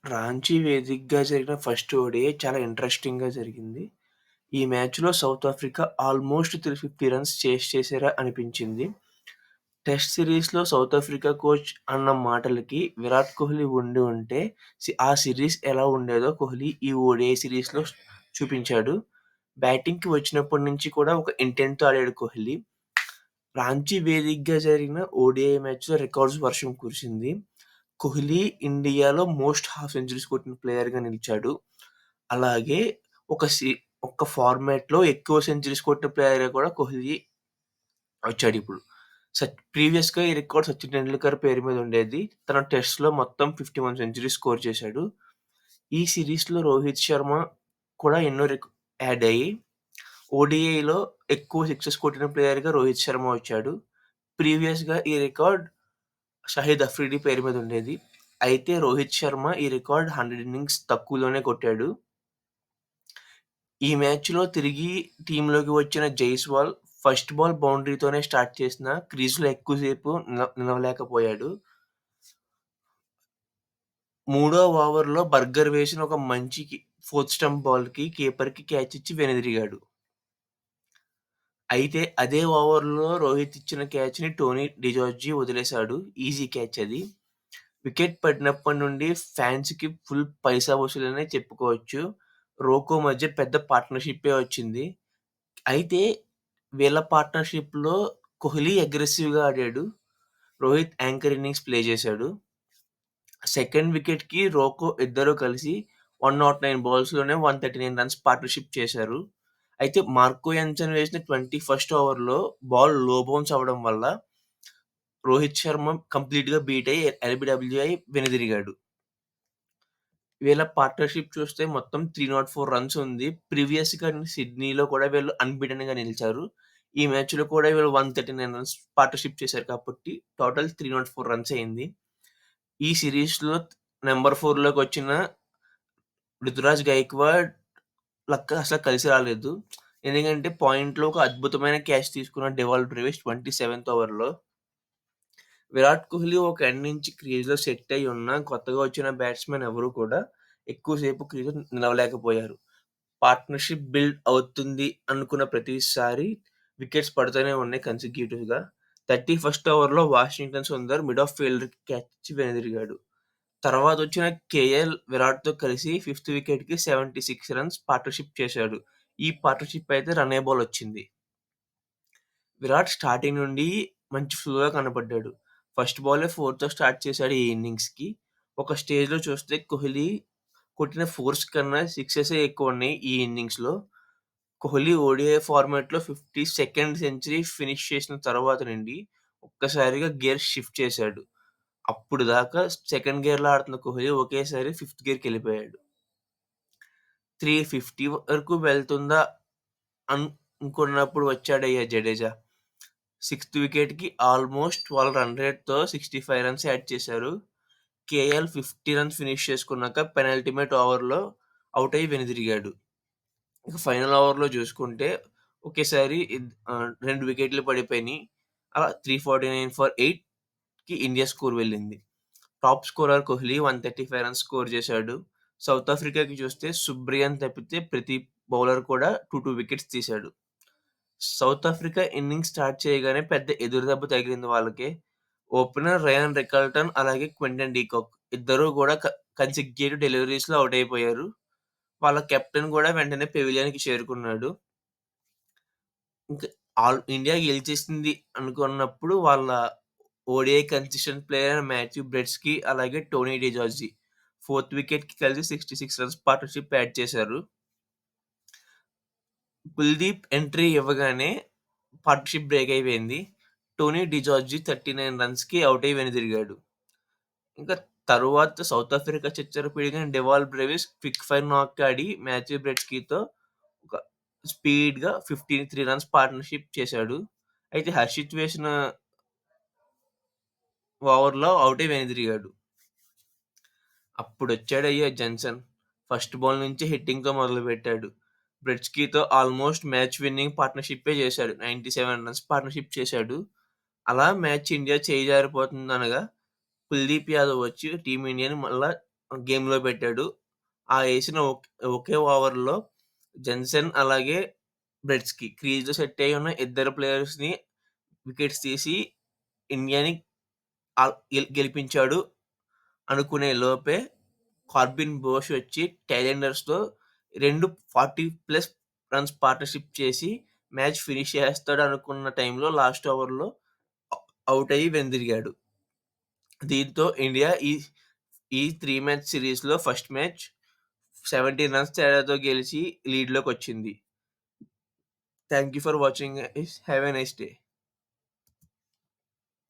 రాంచీ వేదికగా జరిగిన first ODI చాలా ఇంట్రెస్టింగ్‌గా జరిగింది. ఈ మ్యాచ్‌లో సౌత్ ఆఫ్రికా ఆల్మోస్ట్ 350 రన్స్ చేస్ చేసారా అనిపించింది. టెస్ట్ సిరీస్‌లో సౌత్ ఆఫ్రికా కోచ్ అన్న మాటలకి విరాట్ కోహ్లీ ఉండి ఉంటే ఆ సిరీస్ ఎలా ఉండేదో కోహ్లీ ఈ ఓడిఐ సిరీస్‌లో చూపించాడు. బ్యాటింగ్‌కి వచ్చినప్పటి నుంచి కూడా ఒక ఇంటెంట్‌తో ఆడాడు కోహ్లీ. రాంచీ వేదికగా జరిగిన ఓడిఐ మ్యాచ్‌లో రికార్డ్స్ వర్షం కురిసింది. కోహ్లీ ఇండియాలో మోస్ట్ హాఫ్ సెంచరీస్ కొట్టిన ప్లేయర్‌గా నిలిచాడు. అలాగే ఒక సి ఒక ఫార్మాట్‌లో ఎక్కువ సెంచరీస్ కొట్టిన ప్లేయర్‌గా కూడా కోహ్లీ వచ్చాడిప్పుడు. ప్రీవియస్‌గా ఈ రికార్డ్ సచిన్ టెండూల్కర్ పేరు మీద ఉండేది. తన టెస్ట్‌లో మొత్తం 51 సెంచరీస్ స్కోర్ చేశాడు. ఈ సిరీస్‌లో రోహిత్ శర్మ కూడా ఎన్నో యాడ్ అయ్యి ఓడిఐలో ఎక్కువ సిక్సెస్ కొట్టిన ప్లేయర్‌గా రోహిత్ శర్మ వచ్చాడు. ప్రీవియస్‌గా ఈ రికార్డ్ షహీద్ అఫ్రిది పేరు మీద ఉండేది. అయితే రోహిత్ శర్మ ఈ రికార్డ్ 100 ఇన్నింగ్స్ తక్కువలోనే కొట్టాడు. ఈ మ్యాచ్‌లో తిరిగి టీమ్‌లోకి వచ్చిన జైస్వాల్ ఫస్ట్ బాల్ బౌండరీతోనే స్టార్ట్ చేసినా క్రీజ్‌లో ఎక్కువ సేపు నిలవలేకపోయాడు. మూడో ఓవర్‌లో బర్గర్ వేసిన ఒక మంచి ఫోర్త్ స్టంప్ బాల్‌కి కీపర్‌కి క్యాచ్ ఇచ్చి వెనుదిరిగాడు. అయితే అదే ఓవర్‌లో రోహిత్ ఇచ్చిన క్యాచ్‌ని టోనీ డిజార్జీ వదిలేసాడు. ఈజీ క్యాచ్ అది. వికెట్ పడినప్పటి నుండి ఫ్యాన్స్‌కి ఫుల్ పైసా వసూలనే చెప్పుకోవచ్చు. రోకో మధ్య పెద్ద పార్ట్నర్‌షిప్పే వచ్చింది. అయితే వీళ్ళ పార్ట్నర్‌షిప్‌లో కోహ్లీ అగ్రెసివ్‌గా ఆడాడు. రోహిత్ యాంకర్ ఇన్నింగ్స్ ప్లే చేశాడు. సెకండ్ వికెట్‌కి రోకో ఇద్దరు కలిసి 109 బాల్స్‌లోనే 139 రన్స్ పార్ట్నర్‌షిప్ చేశారు. అయితే మార్కో యాన్సన్ వేసిన 21st ఓవర్‌లో బాల్ లో బౌన్స్ అవ్వడం వల్ల రోహిత్ శర్మ కంప్లీట్‌గా బీట్ అయ్యి ఎల్‌బీడబ్ల్యూఐ వెనుదిరిగాడు. వీళ్ళ పార్ట్నర్‌షిప్ చూస్తే మొత్తం 304 రన్స్ ఉంది. ప్రీవియస్‌గా సిడ్నీలో కూడా వీళ్ళు అన్‌బీటెన్‌గా నిలిచారు. ఈ మ్యాచ్‌లో కూడా వీళ్ళు 139 రన్స్ పార్ట్నర్‌షిప్ చేశారు కాబట్టి టోటల్ 304 రన్స్ అయింది. ఈ సిరీస్‌లో నంబర్ 4లోకొచ్చిన రుతురాజ్ గైక్వాడ్ లక్ అసలు కలిసి రాలేదు. ఎందుకంటే పాయింట్‌లో ఒక అద్భుతమైన క్యాచ్ తీసుకున్న డెవాల్ బ్రేవిస్ 27th ఓవర్‌లో. విరాట్ కోహ్లీ ఒక ఎండ్ నుంచి క్రీజ్‌లో సెట్ అయ్యి ఉన్న కొత్తగా వచ్చిన బ్యాట్స్‌మెన్ ఎవరు కూడా ఎక్కువ సేపు క్రీజ్‌లో నిలవలేకపోయారు. పార్ట్నర్‌షిప్ బిల్డ్ అవుతుంది అనుకున్న ప్రతిసారి వికెట్స్ పడుతూనే ఉన్నాయి కన్సిక్యూటివ్‌గా. 31st ఓవర్‌లో వాషింగ్టన్ సుందర్ మిడ్ ఆఫ్ ఫీల్డర్‌కి క్యాచ్ ఇచ్చి వెనుదిరిగాడు. తర్వాతొచ్చిన కేఎల్ విరాట్‌తో కలిసి ఫిఫ్త్ వికెట్‌కి 76 రన్స్ పార్ట్నర్‌షిప్ చేశాడు. ఈ పార్ట్నర్‌షిప్ అయితే రనేబౌల్ వచ్చింది. విరాట్ స్టార్టింగ్ నుండి మంచి ఫ్లో‌గా కనపడ్డాడు. ఫస్ట్ బాలే 4తో స్టార్ట్ చేశాడు ఈ ఇన్నింగ్స్‌కి. ఒక స్టేజ్‌లో చూస్తే కోహ్లీ కొట్టిన 4స్ కన్నా సిక్సెసే ఎక్కువున్నాయి ఈ ఇన్నింగ్స్‌లో. కోహ్లీ ఓడిఐ ఫార్మాట్‌లో 52nd సెంచరీ ఫినిష్ చేసిన తర్వాత నుండి ఒక్కసారిగా గేర్ షిఫ్ట్ చేశాడు. అప్పుడు దాకా సెకండ్ గేర్‌లో ఆడుతున్న కోహ్లీ ఒకేసారి ఫిఫ్త్ గేర్‌కెళ్ళిపోయాడు. 350 వరకు వెళ్తుందా అనుకున్నప్పుడు వచ్చాడయ్యా జడేజా. సిక్స్త్ వికెట్‌కి ఆల్మోస్ట్ 1200తో 65 రన్స్ యాడ్ చేశారు. కేఎల్ 50 రన్స్ ఫినిష్ చేసుకున్నాక పెనల్టీమేట్ ఓవర్‌లో ఔట్ అయ్యి వెనుదిరిగాడు. ఇక ఫైనల్ ఓవర్‌లో చూసుకుంటే ఒకేసారి 2 వికెట్లు పడిపోయినియి. అలా 349 ఫర్ 8కి ఇండియా స్కోర్ వెళ్ళింది. Top scorer Kohli 135 runs score చేశాడు. సౌత్ ఆఫ్రికాకి చూస్తే సుబ్రియన్ తప్పితే ప్రతి బౌలర్ కూడా 2 వికెట్స్ తీశాడు. సౌత్ ఆఫ్రికా ఇన్నింగ్స్ స్టార్ట్ చేయగానే పెద్ద ఎదురు దెబ్బ తగిలింది వాళ్ళకి. ఓపెనర్ రయాన్ రికల్టన్ అలాగే క్వింటన్ డీకాక్ ఇద్దరూ కూడా కన్సిక్యూటివ్ డెలివరీస్‌లో ఔట్ అయిపోయారు. వాళ్ళ కెప్టెన్ కూడా వెంటనే పెవిలియన్‌కి చేరుకున్నాడు. ఇంక ఇండియా గెలిచేసింది అనుకున్నప్పుడు వాళ్ళ ఓడిఐ కన్సిస్టెంట్ ప్లేయర్ అయిన మాథ్యూ బ్రెట్స్‌కి అలాగే టోనీ డిజార్జీ ఫోర్త్ వికెట్‌కి కలిసి 66 రన్స్ పార్ట్నర్‌షిప్ యాడ్ చేశారు. కుల్దీప్ ఎంట్రీ ఇవ్వగానే పార్ట్నర్‌షిప్ బ్రేక్ అయిపోయింది. టోనీ డిజార్జీ 39 రన్స్‌కి ఔట్ అయ్యి వెనుదిరిగాడు. ఇంకా తరువాత సౌత్ ఆఫ్రికా చిచ్చర పిడిగైన Dewald Brevis quick fire knock ఆడి మాథ్యూ బ్రెట్స్‌కీతో ఒక స్పీడ్‌గా 53 రన్స్ పార్ట్నర్‌షిప్ చేశాడు. అయితే హర్షిత్ వేసిన ఓవర్‌లో ఔట్ అయ్యి వెనుదిరిగాడు. అప్పుడొచ్చాడయ్యా జెన్సన్. ఫస్ట్ బాల్ నుంచే హిట్టింగ్‌తో మొదలుపెట్టాడు. బ్రెట్స్కీతో ఆల్మోస్ట్ మ్యాచ్ విన్నింగ్ పార్ట్నర్‌షిప్పే చేశాడు. 97 రన్స్ పార్ట్నర్‌షిప్ చేశాడు. అలా మ్యాచ్ ఇండియా చేయి జారిపోతుందనగా కుల్దీప్ యాదవ్ వచ్చి టీమిండియాని మళ్ళా గేమ్‌లో పెట్టాడు. ఆ ఏసిన ఒకే ఓవర్‌లో జెన్సన్ అలాగే బ్రెట్స్‌కి క్రీజ్‌లో సెట్ అయ్యి ఉన్న ఇద్దరు ప్లేయర్స్‌ని వికెట్స్ తీసి ఇండియాని గెలిపించాడు అనుకునే లోపే కార్బిన్ బోష్ వచ్చి టైలెండర్స్‌తో 2 40+ రన్స్ పార్ట్నర్‌షిప్ చేసి మ్యాచ్ ఫినిష్ చేస్తాడు అనుకున్న టైంలో లాస్ట్ ఓవర్‌లో ఔట్ అయ్యి వెనుదిరిగాడు. దీంతో ఇండియా ఈ 3 మ్యాచ్ సిరీస్‌లో ఫస్ట్ మ్యాచ్ 17 రన్స్ తేడాతో గెలిచి లీడ్‌లోకొచ్చింది. Thank you for watching guys. Have a nice day.